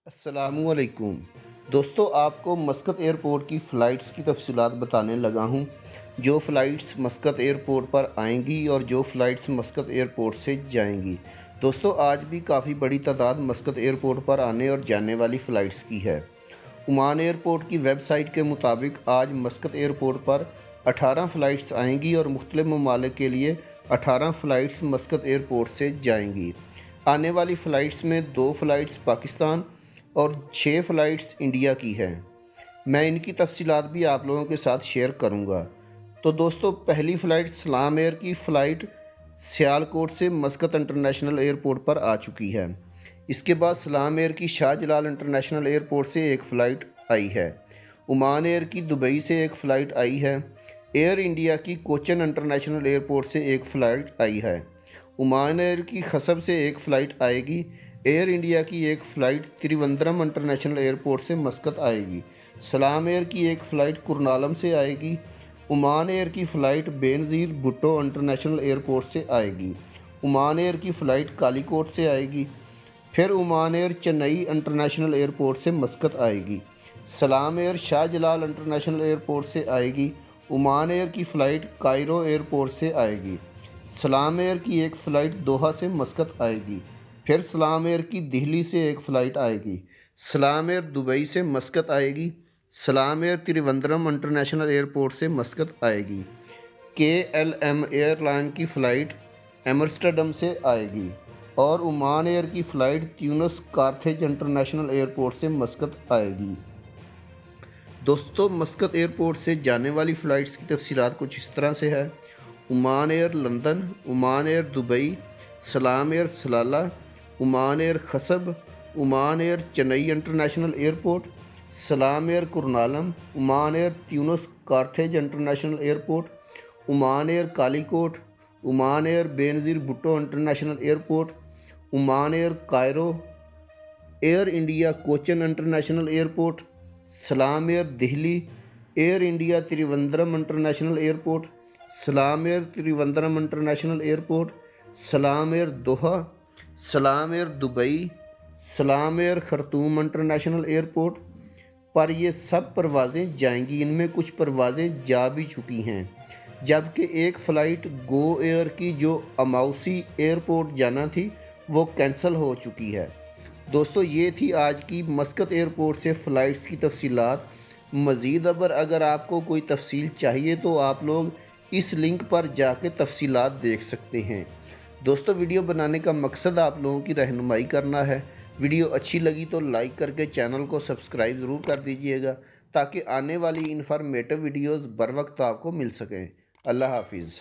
अस्सलामुअलैकुम दोस्तों, आपको मस्कत एयरपोर्ट की फ़्लाइट्स की तफसीलात बताने लगा हूँ। जो फ़्लाइट्स मस्कत एयरपोर्ट पर आएंगी और जो फ़्लाइट्स मस्कत एयरपोर्ट से जाएंगी। दोस्तों, आज भी काफ़ी बड़ी तादाद मस्कत एयरपोर्ट पर आने और जाने वाली फ़्लाइट्स की है। ओमान एयरपोर्ट की वेबसाइट के मुताबिक आज मस्कत एयरपोर्ट पर 18 फ़्लाइट्स आएंगी और मुख्तलिफ ममालिक के लिए 18 फ़्लाइट्स मस्कत एयरपोर्ट से जाएंगी। आने वाली फ़्लाइट्स में 2 फ़्लाइट्स पाकिस्तान और 6 फ़्लाइट्स इंडिया की हैं। मैं इनकी तफसीलात भी आप लोगों के साथ शेयर करूंगा। तो दोस्तों, पहली फ़्लाइट सलाम एयर की फ़्लाइट सियालकोट से मस्कत इंटरनेशनल एयरपोर्ट पर आ चुकी है। इसके बाद सलाम एयर की शाहजलाल इंटरनेशनल एयरपोर्ट से एक फ़्लाइट आई है। ओमान एयर की दुबई से एक फ़्लाइट आई है। एयर इंडिया की कोचन इंटरनेशनल एयरपोर्ट से एक फ़्लाइट आई है। ओमान एयर की खसब से एक फ़्लाइट आएगी। एयर इंडिया की एक फ़्लाइट त्रिवेंद्रम इंटरनेशनल एयरपोर्ट से मस्कत आएगी। सलाम एयर की एक फ़्लाइट कुर्नालम से आएगी। ओमान एयर की flight Benazir Bhutto International airport से आएगी। ओमान एयर की फ़्लाइट कालीकोट से आएगी। फिर Oman Air Chennai International airport से मस्कत आएगी। सलाम एयर शाहजलाल इंटरनेशनल एयरपोर्ट से आएगी। ओमान एयर की फ़्लाइट कायरो एयरपोर्ट से आएगी। सलाम एयर की एक फ़्लाइट दोहा से मस्कत आएगी। फिर सलाम एयर की दिल्ली से एक फ़्लाइट आएगी। सलाम एयर दुबई से मस्कत आएगी। सलाम एयर त्रिवेंद्रम इंटरनेशनल एयरपोर्ट से मस्कत आएगी। KLM एयरलाइन की फ़्लाइट एम्स्टर्डम से आएगी और ओमान एयर की flight Tunis Carthage International airport से मस्कत आएगी। दोस्तों, मस्कत एयरपोर्ट से जाने वाली फ़्लाइट्स की तफसीलात कुछ इस तरह से है। Oman Air London, Oman Air Dubai, Salam Air Salalah, Oman Air Khasab, Oman Air Chennai International Airport, Salam Air कुर्नालम, Oman Air Tunis Carthage International Airport, Oman Air Calicut, Oman Air Benazir Bhutto International Airport, Oman Air Cairo, Air India Cochin International Airport, Salam Air Delhi, Air India Trivandrum International Airport, Salam Air Trivandrum International Airport, Salam Air Doha, Salam Air Dubai, Salam Air Khartoum international airport पर ये सब परवाज़ें जाएंगी। इनमें कुछ परवाज़ें जा भी चुकी हैं, जबकि एक फ़्लाइट गो एयर की जो अमाउसी एयरपोर्ट जाना थी वो कैंसिल हो चुकी है। दोस्तों, ये थी आज की मस्कत एयरपोर्ट से फ़्लाइट्स की तफसीलात। मज़ीद अगर आपको कोई तफसील चाहिए तो आप लोग इस लिंक पर जाके तफसीलात देख सकते हैं। दोस्तों, वीडियो बनाने का मकसद आप लोगों की रहनुमाई करना है। वीडियो अच्छी लगी तो लाइक करके चैनल को सब्सक्राइब ज़रूर कर दीजिएगा ताकि आने वाली इन्फॉर्मेटिव वीडियोज़ बर वक्त आपको मिल सकें। अल्लाह हाफिज़।